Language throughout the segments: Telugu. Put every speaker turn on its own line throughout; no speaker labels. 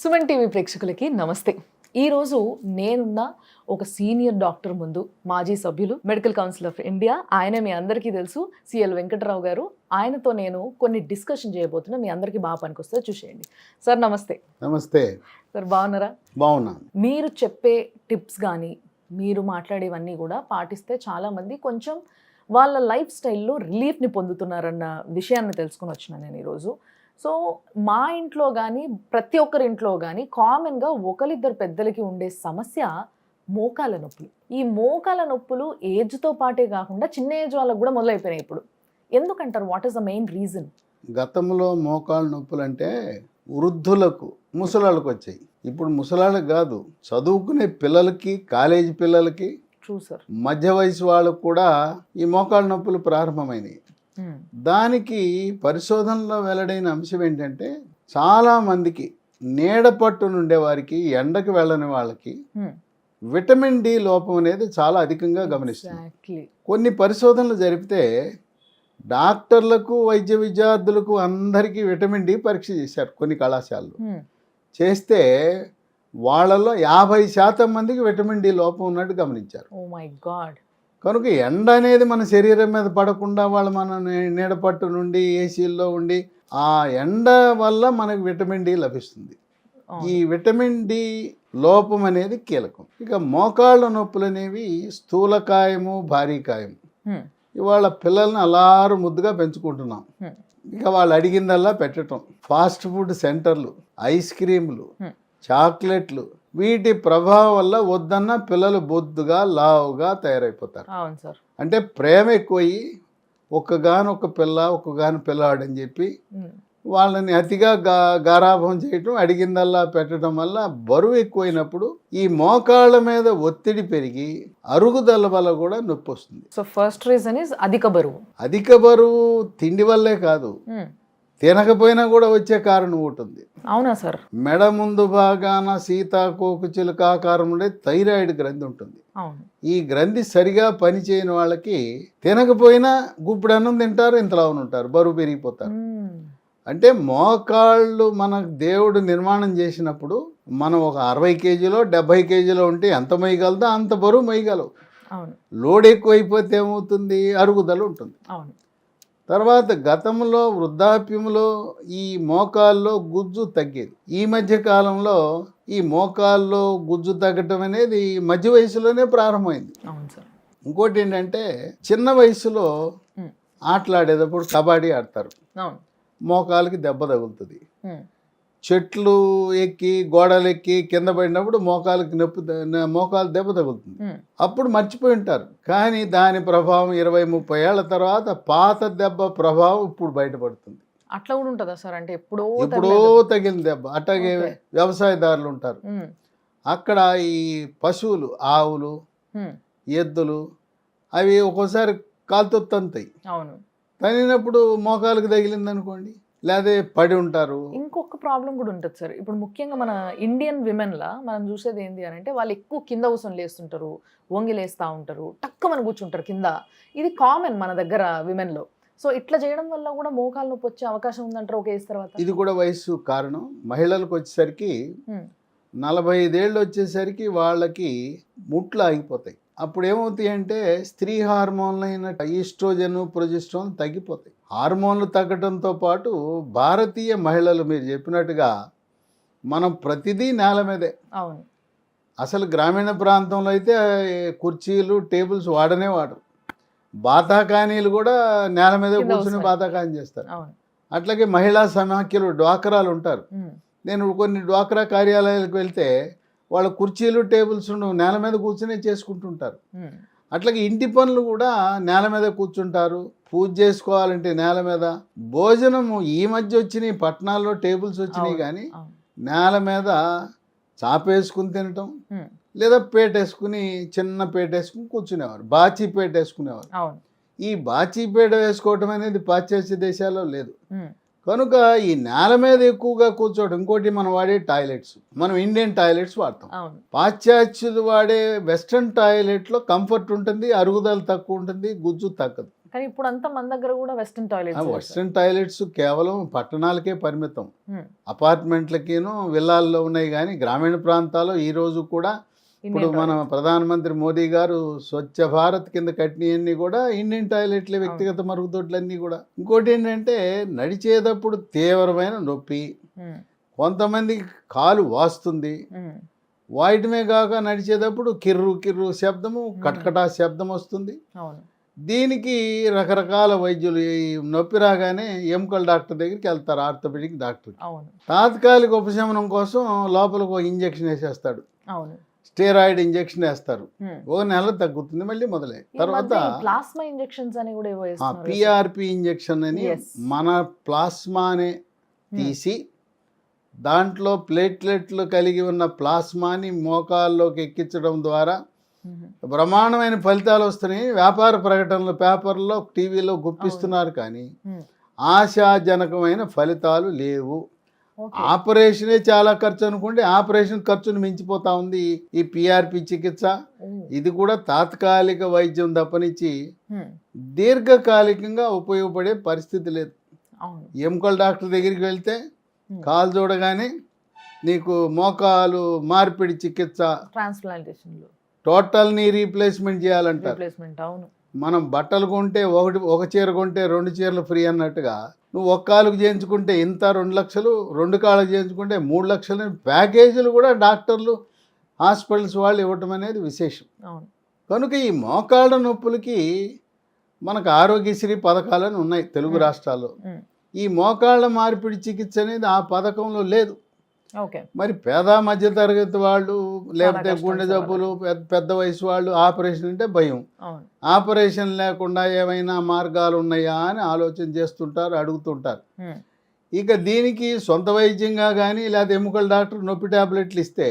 సుమన్ టీవీ ప్రేక్షకులకి నమస్తే. ఈరోజు నేనున్న ఒక సీనియర్ డాక్టర్ ముందు, మాజీ సభ్యులు, మెడికల్ కౌన్సిల్ ఆఫ్ ఇండియా, ఆయన మీ అందరికీ తెలుసు, సిఎల్ వెంకటరావు గారు. ఆయనతో నేను కొన్ని డిస్కషన్ చేయబోతున్నా, మీ అందరికీ బాగా పనికొస్తే చూసేయండి. సార్ నమస్తే.
నమస్తే
సార్ బాగున్నారా?
బాగున్నాను.
మీరు చెప్పే టిప్స్ కానీ మీరు మాట్లాడేవన్నీ కూడా పాటిస్తే చాలామంది కొంచెం వాళ్ళ లైఫ్ స్టైల్లో రిలీఫ్ని పొందుతున్నారన్న విషయాన్ని తెలుసుకుని వచ్చినాను నేను ఈరోజు. సో మా ఇంట్లో కానీ ప్రతి ఒక్కరి ఇంట్లో కానీ కామన్గా ఒకరిద్దరు పెద్దలకి ఉండే సమస్య మోకాల నొప్పులు. ఈ మోకాల నొప్పులు ఏజ్తో పాటే కాకుండా చిన్న ఏజ్ వాళ్ళకు కూడా మొదలైపోయినాయి ఇప్పుడు. ఎందుకంటారు? What is the main reason?
గతంలో మోకాళ్ళ నొప్పులు అంటే వృద్ధులకు, ముసలాళ్ళకు వచ్చాయి. ఇప్పుడు ముసలాళ్ళకి కాదు, చదువుకునే పిల్లలకి, కాలేజీ పిల్లలకి,
ట్రూ సార్, మధ్య
వయసు వాళ్ళకు కూడా ఈ మోకాళ్ళ నొప్పులు ప్రారంభమైనవి. దానికి పరిశోధనలో వెల్లడైన అంశం ఏంటంటే, చాలామందికి నీడ పట్టున ఉండే వారికి, ఎండకు వెళ్ళని వాళ్ళకి విటమిన్ డి లోపం అనేది చాలా అధికంగా గమనిస్తుంది. కొన్ని పరిశోధనలు జరిపితే డాక్టర్లకు, వైద్య విద్యార్థులకు అందరికీ విటమిన్ డి పరీక్ష చేశారు కొన్ని కళాశాలలు. చేస్తే వాళ్ళలో 50% మందికి విటమిన్ డి లోపం ఉన్నట్టు గమనించారు.
Oh my God.
కనుక ఎండ అనేది మన శరీరం మీద పడకుండా వాళ్ళు మన నీడపట్టు నుండి ఏసీల్లో ఉండి ఆ ఎండ వల్ల మనకు విటమిన్ డి లభిస్తుంది. ఈ విటమిన్ డి లోపం అనేది కీలకం. ఇక మోకాళ్ళ నొప్పులు అనేవి స్థూలకాయము, భారీకాయము. ఇవాళ పిల్లల్ని అలారు ముద్దుగా పెంచుకుంటున్నాం. ఇక వాళ్ళు అడిగిందల్లా పెట్టడం, ఫాస్ట్ ఫుడ్ సెంటర్లు, ఐస్ క్రీములు, చాక్లెట్లు, వీటి ప్రభావం వల్ల వద్దన్న పిల్లలు బొద్దుగా, లావుగా తయారైపోతారు.
అవును సార్.
అంటే ప్రేమ ఎక్కువయ్యి ఒక్కగానొక్క పిల్ల, ఒక్కగాని పిల్లాడని చెప్పి వాళ్ళని అతిగా గారాభం చేయటం, అడిగిందల్లా పెట్టడం వల్ల బరువు ఎక్కువైనప్పుడు ఈ మోకాళ్ళ మీద ఒత్తిడి పెరిగి అరుగుదల వల్ల కూడా నొప్పి వస్తుంది.
సో ఫస్ట్ రీజన్ ఇస్ అధిక బరువు.
అధిక బరువు తిండి వల్లే కాదు, తినకపోయినా కూడా వచ్చే కారణం ఉంటుంది.
అవునా సార్?
మెడ ముందు భాగాన సీతాకోక చిలుక ఆకారం ఉండే థైరాయిడ్ గ్రంథి ఉంటుంది. ఈ గ్రంథి సరిగా పనిచేయని వాళ్ళకి తినకపోయినా గుప్పుడు అన్నం తింటారు, ఇంతలా ఉంటారు, బరువు పెరిగిపోతారు. అంటే మోకాళ్ళు మన దేవుడు నిర్మాణం చేసినప్పుడు మనం ఒక 60 కేజీలో 70 కేజీలో ఉంటే ఎంత మొయ్యగలదో అంత బరువు మొయ్యగలవు. లోడ్ ఎక్కువైపోతే ఏమవుతుంది? అరుగుదల ఉంటుంది. తర్వాత గతంలో వృద్ధాప్యంలో ఈ మోకాల్లో గుజ్జు తగ్గేది. ఈ మధ్య కాలంలో ఈ మోకాల్లో గుజ్జు తగ్గటం అనేది మధ్య వయసులోనే ప్రారంభమైంది. ఇంకోటి ఏంటంటే, చిన్న వయసులో ఆటలాడేటప్పుడు కబడ్డీ ఆడతారు, మోకాలకి దెబ్బ తగులుతుంది. చెట్లు ఎక్కి, గోడలు ఎక్కి కింద పడినప్పుడు మోకాలకి మోకాలు దెబ్బ తగులుతుంది. అప్పుడు మర్చిపోయి ఉంటారు. కానీ దాని ప్రభావం 20-30 ఏళ్ల తర్వాత పాత దెబ్బ ప్రభావం ఇప్పుడు బయటపడుతుంది.
అట్లా కూడా ఉంటుందా సార్? అంటే ఎప్పుడో
తగిలిన దెబ్బ. అట్లాగే వ్యవసాయదారులు ఉంటారు, అక్కడ ఈ పశువులు, ఆవులు, ఎద్దులు, అవి ఒక్కోసారి కాలుతో తంతాయి. తగినప్పుడు మోకాలకు తగిలింది అనుకోండి, లేదా పడి ఉంటారు.
ఇంకొక ప్రాబ్లం కూడా ఉంటుంది సార్. ఇప్పుడు ముఖ్యంగా మన ఇండియన్ విమెన్లా మనం చూసేది ఏంటి అని అంటే, వాళ్ళు ఎక్కువ కింద కూర్చొని లేస్తుంటారు, వంగి లేస్తూ ఉంటారు, టక్కుమని కూర్చుంటారు కింద. ఇది కామన్ మన దగ్గర విమెన్లో. సో ఇట్లా చేయడం వల్ల కూడా మోకాలు నొప్పి వచ్చే అవకాశం ఉందంటారు ఒక ఏజ్ తర్వాత.
ఇది కూడా వయసు కారణం. మహిళలకు వచ్చేసరికి 45 ఏళ్ళు వచ్చేసరికి వాళ్ళకి ముట్లు ఆగిపోతాయి. అప్పుడు ఏమవుతాయి అంటే, స్త్రీ హార్మోన్లు అయిన ఈస్ట్రోజన్, ప్రొజెస్ట్రాన్ తగ్గిపోతాయి. హార్మోన్లు తగ్గడంతో పాటు భారతీయ మహిళలు మీరు చెప్పినట్టుగా మనం ప్రతిదీ నేల మీదే.
అవును.
అసలు గ్రామీణ ప్రాంతంలో అయితే కుర్చీలు, టేబుల్స్ వాడనే వాడరు. బాతాకానీలు కూడా నేల మీద కూర్చుని బాతాకాని చేస్తారు. అట్లాగే మహిళా సమాఖ్యలు, డ్వాక్రాలు ఉంటారు. నేను కొన్ని డ్వాక్రా కార్యాలయాలకు వెళ్తే వాళ్ళ కుర్చీలు, టేబుల్స్ నేల మీద కూర్చునే చేసుకుంటుంటారు. అట్లాగే ఇంటి పనులు కూడా నేల మీద కూర్చుంటారు. పూజ చేసుకోవాలంటే నేల మీద. భోజనము ఈ మధ్య వచ్చినాయి, పట్టణాల్లో టేబుల్స్ వచ్చినాయి, కానీ నేల మీద చాపేసుకుని తినటం, లేదా పేటేసుకుని, చిన్న పేటేసుకుని కూర్చునేవారు, బాచీ పేట వేసుకునేవారు. ఈ బాచీ పేట వేసుకోవటం అనేది పాశ్చాత్య దేశాల్లో లేదు. కనుక ఈ నేల మీద ఎక్కువగా కూర్చోవడం. ఇంకోటి, మనం వాడే టాయిలెట్స్, మనం ఇండియన్ టాయిలెట్స్ వాడతాం. పాశ్చాత్యులు వాడే వెస్ట్రన్ టాయిలెట్లో కంఫర్ట్ ఉంటుంది, అరుగుదల తక్కువ ఉంటుంది, గుజ్జు తగ్గదు.
కానీ ఇప్పుడు అంతా మన దగ్గర కూడా వెస్టర్న్ టాయిలెట్స్.
వెస్ట్రన్ టాయిలెట్స్ కేవలం పట్టణాలకే పరిమితం, అపార్ట్మెంట్లకేనో విల్లాల్లో ఉన్నాయి. కానీ గ్రామీణ ప్రాంతాల్లో ఈ రోజు కూడా ఇప్పుడు మన ప్రధానమంత్రి మోదీ గారు స్వచ్ఛ భారత్ కింద కట్టినవన్నీ కూడా ఇండియన్ టాయిలెట్లే, వ్యక్తిగత మరుగుదొడ్లన్నీ కూడా. ఇంకోటి ఏంటంటే నడిచేటప్పుడు తీవ్రమైన నొప్పి, కొంతమంది కాలు వాస్తుంది, వాయటమే కాక నడిచేటప్పుడు కిర్రు కిర్రు శబ్దము, కటకటా శబ్దం వస్తుంది. దీనికి రకరకాల వైద్యులు ఈ నొప్పి రాగానే ఎముకల డాక్టర్ దగ్గరికి వెళ్తారు, ఆర్థోపెడిక్ డాక్టర్. తాత్కాలిక ఉపశమనం కోసం లోపలికి ఒక ఇంజెక్షన్ వేసేస్తాడు, స్టెరాయిడ్ ఇంజెక్షన్ వేస్తారు. ఒక నెల తగ్గుతుంది, మళ్ళీ మొదలై తర్వాత
ప్లాస్మా ఇంజెక్షన్స్ అని కూడా
పిఆర్పి ఇంజెక్షన్ అని మన ప్లాస్మానే తీసి దాంట్లో ప్లేట్లెట్లు కలిగి ఉన్న ప్లాస్మాని మోకాల్లోకి ఎక్కించడం ద్వారా బ్రహ్మాండమైన ఫలితాలు వస్తున్నాయి. వ్యాపార ప్రకటనలు పేపర్లో టీవీలో గుప్పిస్తున్నారు, కానీ ఆశాజనకమైన ఫలితాలు లేవు. ఆపరేషనే చాలా ఖర్చు అనుకోండి, ఆపరేషన్ ఖర్చును మించిపోతా ఉంది ఈ పిఆర్పి చికిత్స. ఇది కూడా తాత్కాలిక వైద్యం తప్పనిచ్చి దీర్ఘకాలికంగా ఉపయోగపడే పరిస్థితి లేదు. ఎముకల డాక్టర్ దగ్గరికి వెళ్తే కాలు చూడగానే నీకు మోకాలు మార్పిడి చికిత్స,
ట్రాన్స్ప్లాంటేషన్,
టోటల్ నీ రీప్లేస్మెంట్ చేయాలంటారు. మనం బట్టలు కొంటే ఒక చీర కొంటే 2 చీరలు ఫ్రీ అన్నట్టుగా నువ్వు ఒక కాలుకు చేయించుకుంటే ఇంత 2 లక్షలు, 2 కాళ్ళకు చేయించుకుంటే 3 లక్షలు ప్యాకేజీలు కూడా డాక్టర్లు హాస్పిటల్స్ వాళ్ళు ఇవ్వటం అనేది విశేషం. కనుక ఈ మోకాళ్ళ నొప్పులకి మనకు ఆరోగ్యశ్రీ పథకాలని ఉన్నాయి తెలుగు రాష్ట్రాల్లో. ఈ మోకాళ్ళ మార్పిడి చికిత్స అనేది ఆ పథకంలో లేదు. మరి పేద మధ్య తరగతి వాళ్ళు, లేకపోతే గుండె జబ్బులు, పెద్ద వయసు వాళ్ళు ఆపరేషన్ అంటే భయం. ఆపరేషన్ లేకుండా ఏమైనా మార్గాలు ఉన్నాయా అని ఆలోచన చేస్తుంటారు, అడుగుతుంటారు. ఇక దీనికి సొంత వైద్యంగా కానీ లేకపోతే ఎముకల డాక్టర్ నొప్పి ట్యాబ్లెట్లు ఇస్తే,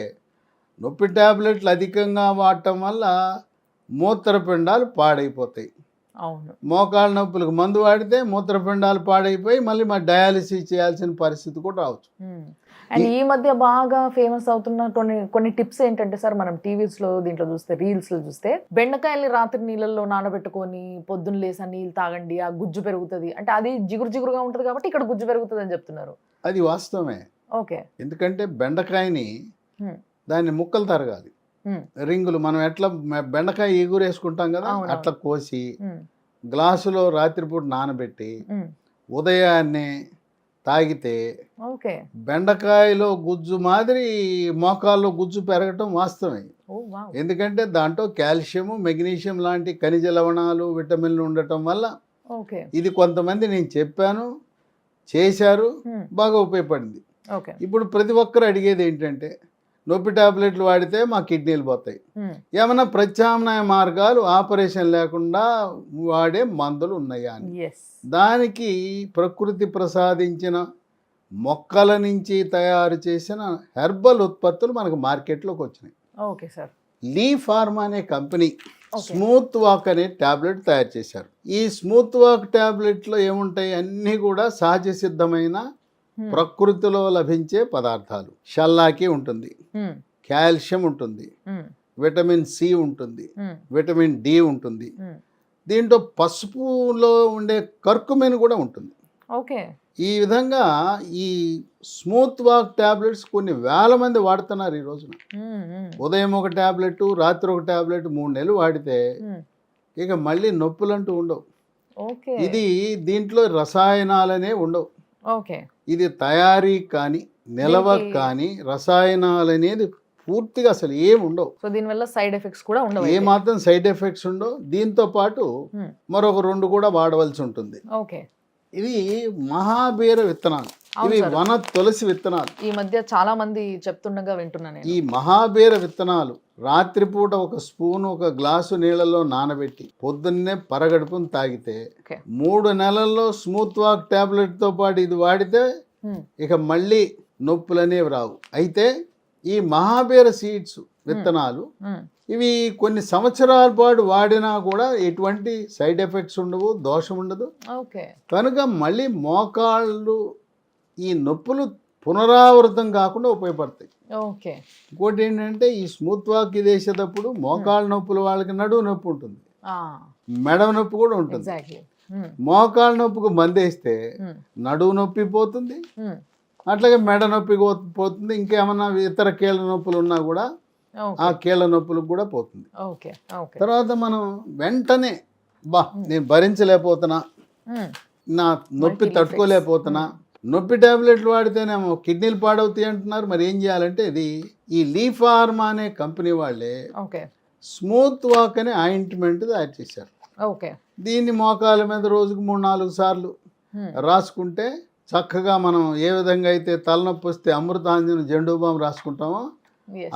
నొప్పి ట్యాబ్లెట్లు అధికంగా వాడటం వల్ల మూత్రపిండాలు పాడైపోతాయి. మోకాళ్ళ నొప్పులకు మందు వాడితే మూత్రపిండాలు పాడైపోయి మళ్ళీ మా డయాలసిస్ చేయాల్సిన పరిస్థితి కూడా రావచ్చు.
అండ్ ఈ మధ్య బాగా ఫేమస్ అవుతున్న కొన్ని టిప్స్ ఏంటంటే సార్, మనం టీవీస్లో దీంట్లో చూస్తే, రీల్స్లో చూస్తే, బెండకాయల్ని రాత్రి నీళ్ళల్లో నానబెట్టుకొని పొద్దున్న లేసా నీళ్ళు తాగండి, ఆ గుజ్జు పెరుగుతుంది అంటే, అది జిగురుగా ఉంటుంది కాబట్టి ఇక్కడ గుజ్జు పెరుగుతుంది అని చెప్తున్నారు.
అది వాస్తవమే. ఎందుకంటే బెండకాయని దాన్ని ముక్కలు తరగాలి, రింగులు. మనం ఎట్లా బెండకాయ ఈగురు వేసుకుంటాం కదా, అట్లా కోసి గ్లాసులో రాత్రిపూట నానబెట్టి ఉదయాన్నే తాగితే బెండకాయలో గుజ్జు మాదిరి మోకాల్లో గుజ్జు పెరగటం వాస్తవమే. ఎందుకంటే దాంట్లో కాల్షియము, మెగ్నీషియం లాంటి ఖనిజ లవణాలు, విటమిన్లు ఉండటం వల్ల ఇది కొంతమంది నేను చెప్పాను, చేశారు, బాగా ఉపయోగపడింది. ఇప్పుడు ప్రతి ఒక్కరు అడిగేది ఏంటంటే, నొప్పి టాబ్లెట్లు వాడితే మా కిడ్నీలు పోతాయి, ఏమైనా ప్రత్యామ్నాయ మార్గాలు ఆపరేషన్ లేకుండా వాడే మందులు ఉన్నాయా అని. దానికి ప్రకృతి ప్రసాదించిన మొక్కల నుంచి తయారు చేసిన హెర్బల్ ఉత్పత్తులు మనకు మార్కెట్లోకి వచ్చినాయి. లీ ఫార్మా అనే కంపెనీ స్మూత్ వాక్ అనే టాబ్లెట్ తయారు చేశారు. ఈ స్మూత్ వాక్ టాబ్లెట్లో ఏముంటాయి, అన్నీ కూడా సహజ సిద్ధమైన ప్రకృతిలో లభించే పదార్థాలు. షల్లాకి ఉంటుంది, కాల్షియం ఉంటుంది, విటమిన్ సి ఉంటుంది, విటమిన్ డి ఉంటుంది, దీంట్లో పసుపులో ఉండే కర్కుమిన్ కూడా ఉంటుంది. ఈ విధంగా ఈ స్మూత్ వాక్ టాబ్లెట్స్ కొన్ని వేల మంది వాడుతున్నారు ఈ రోజున. ఉదయం ఒక టాబ్లెట్, రాత్రి ఒక టాబ్లెట్ 3 నెలలు వాడితే ఇక మళ్ళీ నొప్పులంటూ ఉండవు. ఇది దీంట్లో రసాయనాలనే ఉండవు. ఇది తయారీ కానీ నిలవ కానీ రసాయనాలు అనేది పూర్తిగా అసలు ఏమి ఉండవు.
సో దీనివల్ల సైడ్ ఎఫెక్ట్స్ కూడా ఉండవు,
ఏ మాత్రం సైడ్ ఎఫెక్ట్స్ ఉండవు. దీంతో పాటు మరొక 2 కూడా వాడవలసి ఉంటుంది. ఇవి మహాబీర విత్తనాలు, ఇవి వన తులసి విత్తనాలు.
ఈ మధ్య చాలా మంది చెప్తుండగా వింటున్నాను.
ఈ మహాబీర విత్తనాలు రాత్రిపూట 1 స్పూన్ 1 గ్లాసు నీళ్ళలో నానబెట్టి పొద్దున్నే పరగడుపును తాగితే 3 నెలల్లో స్మూత్ వాక్ టాబ్లెట్ తో పాటు ఇది వాడితే ఇక మళ్ళీ నొప్పులనేవి రావు. అయితే ఈ మహాబీర సీడ్స్ విత్తనాలు ఇవి కొన్ని సంవత్సరాల పాటు వాడినా కూడా ఎటువంటి సైడ్ ఎఫెక్ట్స్ ఉండవు, దోషం ఉండదు. కనుక మళ్ళీ మోకాళ్ళు ఈ నొప్పులు పునరావృతం కాకుండా ఉపయోగపడతాయి. ఇంకోటి ఏంటంటే, ఈ స్మూత్ వాక్ ఇది వేసేటప్పుడు మోకాళ్ళ నొప్పులు వాళ్ళకి నడువు నొప్పి ఉంటుంది, మెడ నొప్పి కూడా ఉంటుంది. మోకాళ్ళ నొప్పికి మందేస్తే నడువు నొప్పి పోతుంది, అట్లాగే మెడ నొప్పి పోతుంది, ఇంకేమన్నా ఇతర కీళ్ళ నొప్పులు ఉన్నా కూడా ఆ కీళ్ళ నొప్పులకు కూడా పోతుంది. తర్వాత మనం వెంటనే నేను భరించలేకపోతున్నా, నా నొప్పి తట్టుకోలేకపోతున్నా, నొప్పి టాబ్లెట్లు వాడితేనేమో కిడ్నీలు పాడవుతాయి అంటున్నారు. మరి ఏం చేయాలంటే ఇది ఈ లీ ఫార్మా అనే కంపెనీ వాళ్ళే స్మూత్ వాక్ అనే ఆయింట్మెంట్ తయారు చేశారు. దీన్ని మోకాల మీద రోజుకు 3-4 సార్లు రాసుకుంటే చక్కగా మనం ఏ విధంగా అయితే తలనొప్పి వస్తే అమృతాంజన్ జెండు బామ్ రాసుకుంటామో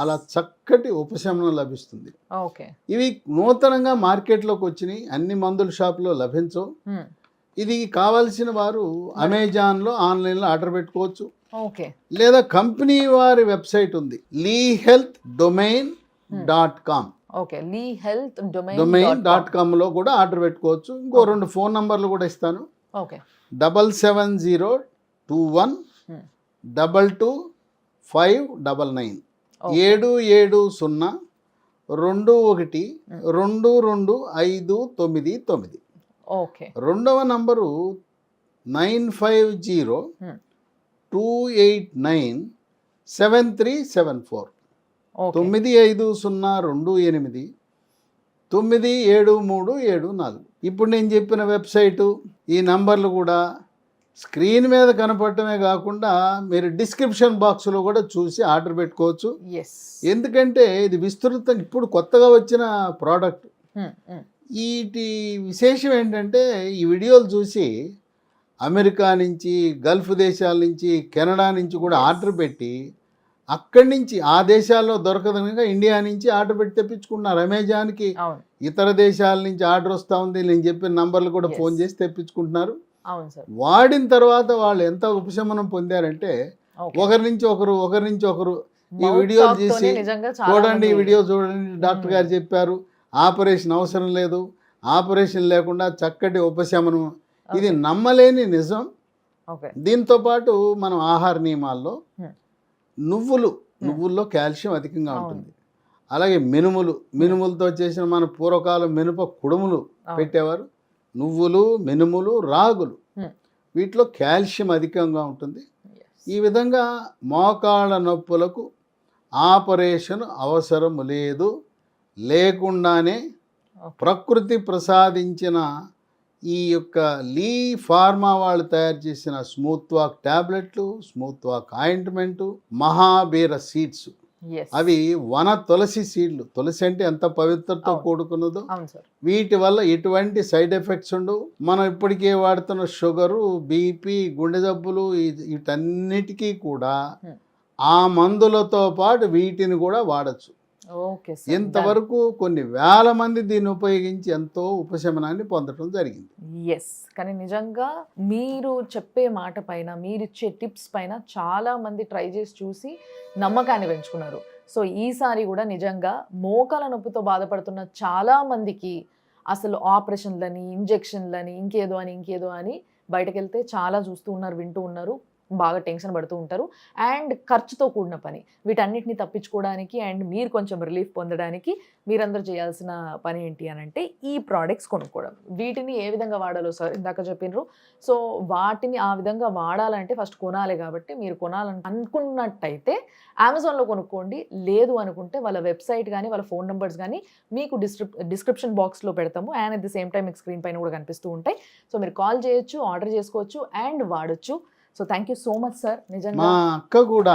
అలా చక్కటి ఉపశమనం లభిస్తుంది. ఇవి నూతనంగా మార్కెట్లోకి వచ్చినాయి, అన్ని మందుల షాపులో లభించవు. ఇది కావాల్సిన వారు అమెజాన్లో ఆన్లైన్లో ఆర్డర్ పెట్టుకోవచ్చు, లేదా కంపెనీ వారి వెబ్సైట్ ఉంది lehealthdomain.com. domain.com లో కూడా ఆర్డర్ పెట్టుకోవచ్చు. ఇంకో 2 ఫోన్ నంబర్లు కూడా ఇస్తాను. 770221225599 77021222599. రెండవ నంబరు 9502897374 9502897374. ఇప్పుడు నేను చెప్పిన వెబ్సైటు ఈ నంబర్లు కూడా స్క్రీన్ మీద కనపడటమే కాకుండా మీరు డిస్క్రిప్షన్ బాక్స్లో కూడా చూసి ఆర్డర్ పెట్టుకోవచ్చు. ఎందుకంటే ఇది విస్తృతంగా ఇప్పుడు కొత్తగా వచ్చిన ప్రోడక్ట్. వీటి విశేషం ఏంటంటే ఈ వీడియోలు చూసి అమెరికా నుంచి, గల్ఫ్ దేశాల నుంచి, కెనడా నుంచి కూడా ఆర్డర్ పెట్టి అక్కడి నుంచి ఆ దేశాల్లో దొరకదు కనుక ఇండియా నుంచి ఆర్డర్ పెట్టి తెప్పించుకున్నారు. అమెజాన్కి ఇతర దేశాల నుంచి ఆర్డర్ వస్తూ ఉంది, నేను చెప్పిన నంబర్లు కూడా ఫోన్ చేసి తెప్పించుకుంటున్నారు. వాడిన తర్వాత వాళ్ళు ఎంత ఉపశమనం పొందారంటే ఒకరి నుంచి ఒకరు ఈ వీడియోలు చూసి చూడండి, ఈ వీడియో చూడండి, డాక్టర్ గారు చెప్పారు, ఆపరేషన్ అవసరం లేదు, ఆపరేషన్ లేకుండా చక్కటి ఉపశమనం. ఇది నమ్మలేని నిజం. దీంతో పాటు మనం ఆహార నియమాల్లో నువ్వుల్లో కాల్షియం అధికంగా ఉంటుంది. అలాగే మినుములతో చేసిన మన పూర్వకాలం మినప కుడుములు పెట్టేవారు. నువ్వులు, మినుములు, రాగులు, వీటిలో కాల్షియం అధికంగా ఉంటుంది. ఈ విధంగా మోకాళ్ళ నొప్పులకు ఆపరేషన్ అవసరం లేదు, లేకుండానే ప్రకృతి ప్రసాదించిన ఈ యొక్క లీ ఫార్మా వాళ్ళు తయారు చేసిన స్మూత్ వాక్ టాబ్లెట్లు, స్మూత్ వాక్ ఆయింట్మెంటు, మహాబీర సీడ్స్, అవి వన తులసి సీడ్లు. తులసి అంటే ఎంత పవిత్రతో కూడుకున్నదో. వీటి వల్ల ఎటువంటి సైడ్ ఎఫెక్ట్స్ ఉండవు. మనం ఇప్పటికే వాడుతున్న షుగరు, బీపీ, గుండె జబ్బులు, వీటన్నిటికీ కూడా ఆ మందులతో పాటు వీటిని కూడా వాడచ్చు. ఇంతవరకు కొన్ని వేల మంది దీన్ని ఉపయోగించి ఎంతో ఉపశమనాన్ని పొందడం జరిగింది.
కానీ నిజంగా మీరు చెప్పే మాట పైన, మీరిచ్చే టిప్స్ పైన చాలా మంది ట్రై చేసి చూసి నమ్మకాన్ని పెంచుకున్నారు. సో ఈసారి కూడా నిజంగా మోకాల నొప్పితో బాధపడుతున్న చాలా మందికి అసలు ఆపరేషన్లని, ఇంజెక్షన్లని, ఇంకేదో అని బయటకు వెళ్తే చాలా చూస్తూ ఉన్నారు, వింటూ ఉన్నారు, బాగా టెన్షన్ పడుతూ ఉంటారు. అండ్ ఖర్చుతో కూడిన పని. వీటన్నిటిని తప్పించుకోవడానికి అండ్ మీరు కొంచెం రిలీఫ్ పొందడానికి మీరందరూ చేయాల్సిన పని ఏంటి అని అంటే ఈ ప్రోడక్ట్స్ కొనుక్కోవడం. వీటిని ఏ విధంగా వాడాలో సార్ ఇందాక చెప్పినారు. సో వాటిని ఆ విధంగా వాడాలంటే ఫస్ట్ కొనాలి. కాబట్టి మీరు కొనాలని అనుకున్నట్టయితే అమెజాన్లో కొనుక్కోండి. లేదు అనుకుంటే వాళ్ళ వెబ్సైట్ కానీ వాళ్ళ ఫోన్ నెంబర్స్ కానీ మీకు డిస్క్రిప్షన్ బాక్స్లో పెడతాము. And at the same time మీకు స్క్రీన్ పైన కూడా కనిపిస్తూ ఉంటాయి. సో మీరు కాల్ చేయొచ్చు, ఆర్డర్ చేసుకోవచ్చు అండ్ వాడచ్చు. So thank you so much sir. నిజంగా
మా అక్క కూడా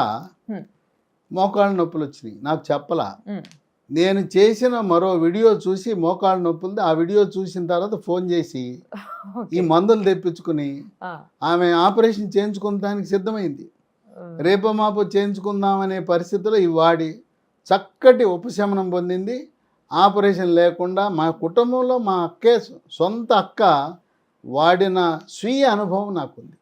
మోకాళ్ళ నొప్పులు వచ్చినాయి, నాకు చెప్పలా. నేను చేసిన మరో వీడియో చూసి మోకాళ్ళ నొప్పులు, ఆ వీడియో చూసిన తర్వాత ఫోన్ చేసి ఈ మందులు తెప్పించుకుని ఆమె ఆపరేషన్ చేయించుకోవడానికి సిద్ధమైంది. రేపో మాపో చేయించుకుందామనే పరిస్థితిలో ఇవి వాడి చక్కటి ఉపశమనం పొందింది. ఆపరేషన్ లేకుండా మా కుటుంబంలో మా అక్కే, సొంత అక్క వాడిన స్వీయ అనుభవం నాకుంది.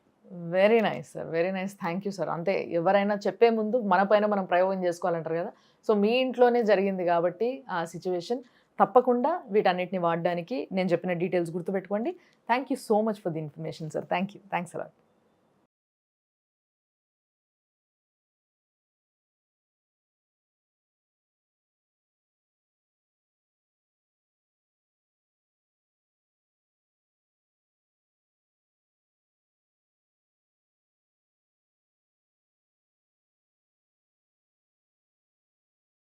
Very nice sir, very nice. Thank you sir. అంతే, ఎవరైనా చెప్పే ముందు మన పైన మనం ప్రయోగం చేసుకోవాలంటారు కదా. సో మీ ఇంట్లోనే జరిగింది కాబట్టి ఆ సిచ్యువేషన్, తప్పకుండా వీటన్నిటిని వాడడానికి నేను చెప్పిన డీటెయిల్స్ గుర్తుపెట్టుకోండి. Thank you so much for the information sir. Thanks a lot.